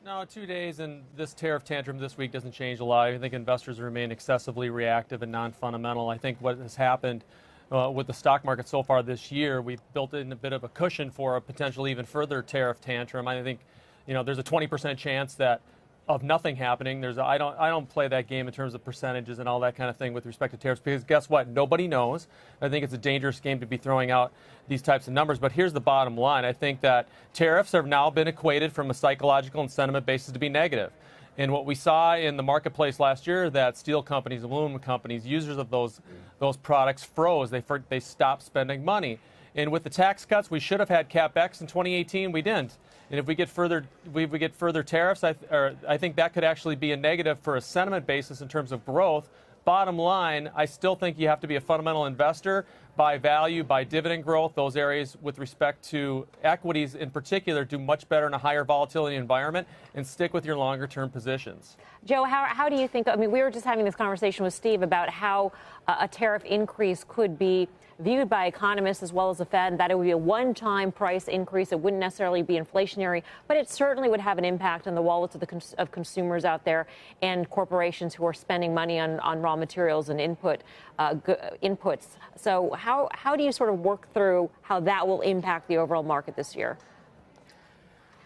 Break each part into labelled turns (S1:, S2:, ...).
S1: No, 2 days, and this tariff tantrum this week doesn't change a lot. I think investors remain excessively reactive and non-fundamental. I think what has happened with the stock market so far this year, we've built in a bit of a cushion for a potential even further tariff tantrum. I think, there's a 20% chance that of nothing happening. I don't play that game in terms of percentages and all that kind of thing with respect to tariffs, because guess what? Nobody knows. I think it's a dangerous game to be throwing out these types of numbers. But here's the bottom line. I think that tariffs have now been equated from a psychological and sentiment basis to be negative. And what we saw in the marketplace last year, that steel companies, aluminum companies, users of those products froze. They stopped spending money. And with the tax cuts, we should have had CapEx in 2018. We didn't. And if we get further tariffs, I think that could actually be a negative for a sentiment basis in terms of growth. Bottom line, I still think you have to be a fundamental investor, buy value, buy dividend growth. Those areas with respect to equities in particular do much better in a higher volatility environment, and stick with your longer term positions.
S2: Joe, how do you think, we were just having this conversation with Steve about how a tariff increase could be viewed by economists as well as the Fed, that it would be a one-time price increase. It wouldn't necessarily be inflationary, but it certainly would have an impact on the wallets of consumers out there and corporations who are spending money on raw materials and inputs. So how do you sort of work through how that will impact the overall market this year?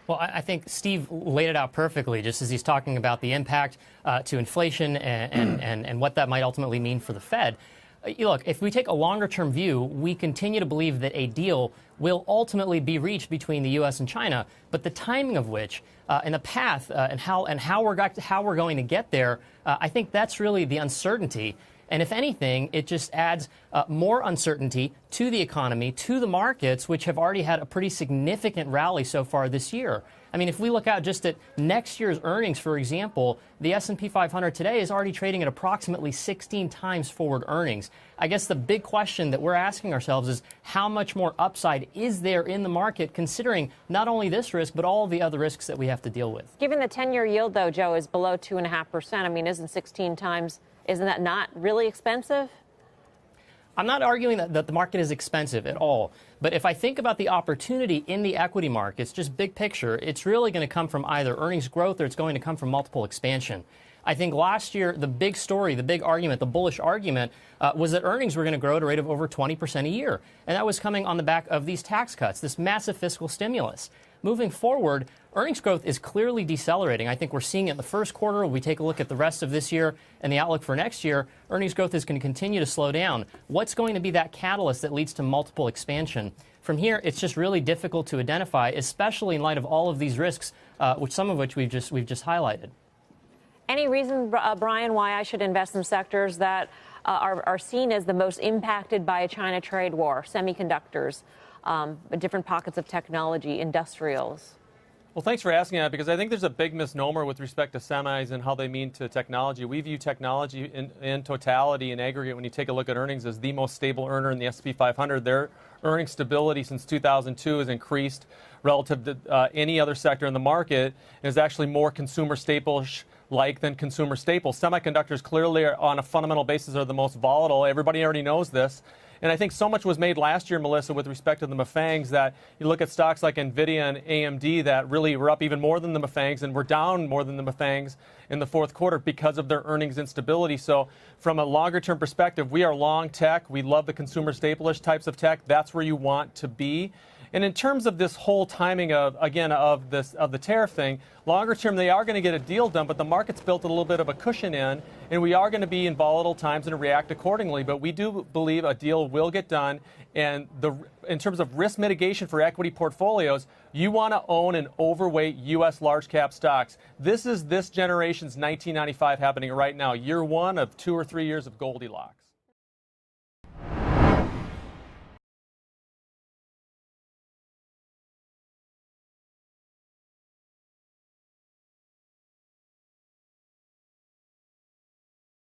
S3: Well, I think Steve laid it out perfectly, just as he's talking about the impact to inflation and what that might ultimately mean for the Fed. Look, if we take a longer-term view, we continue to believe that a deal will ultimately be reached between the U.S. and China, but the timing of which and the path and how we're going to get there, I think that's really the uncertainty. And if anything, it just adds more uncertainty to the economy, to the markets, which have already had a pretty significant rally so far this year. I mean, if we look out just at next year's earnings, for example, the S&P 500 today is already trading at approximately 16 times forward earnings. I guess the big question that we're asking ourselves is how much more upside is there in the market, considering not only this risk, but all of the other risks that we have to deal with?
S2: Given the 10-year yield, though, Joe, is below 2.5%, I mean, isn't 16 times, isn't that not really expensive?
S3: I'm not arguing that the market is expensive at all. But if I think about the opportunity in the equity markets, just big picture, it's really going to come from either earnings growth or it's going to come from multiple expansion. I think last year, the big story, the big argument, the bullish argument was that earnings were going to grow at a rate of over 20% a year. And that was coming on the back of these tax cuts, this massive fiscal stimulus. Moving forward, earnings growth is clearly decelerating. I think we're seeing it in the first quarter. When we take a look at the rest of this year and the outlook for next year, earnings growth is going to continue to slow down. What's going to be that catalyst that leads to multiple expansion? From here, it's just really difficult to identify, especially in light of all of these risks, some of which we've just highlighted.
S2: Any reason, Brian, why I should invest in sectors that are seen as the most impacted by a China trade war, semiconductors, different pockets of technology, industrials?
S1: Well, thanks for asking that, because I think there's a big misnomer with respect to semis and how they mean to technology. We view technology in totality, in aggregate, when you take a look at earnings, as the most stable earner in the S&P 500. Their earning stability since 2002 has increased relative to any other sector in the market, and is actually more consumer staple-like than consumer staples. Semiconductors clearly are, on a fundamental basis, are the most volatile. Everybody already knows this. And I think so much was made last year, Melissa, with respect to the MFANGs, that you look at stocks like NVIDIA and AMD that really were up even more than the MFANGs and were down more than the MFANGs in the fourth quarter because of their earnings instability. So from a longer-term perspective, we are long tech. We love the consumer staple-ish types of tech. That's where you want to be. And in terms of this whole timing of the tariff thing, longer term they are going to get a deal done, but the market's built a little bit of a cushion in, and we are going to be in volatile times and react accordingly. But we do believe a deal will get done. And in terms of risk mitigation for equity portfolios, you want to own an overweight U.S. large cap stocks. This is this generation's 1995 happening right now, year one of 2 or 3 years of Goldilocks.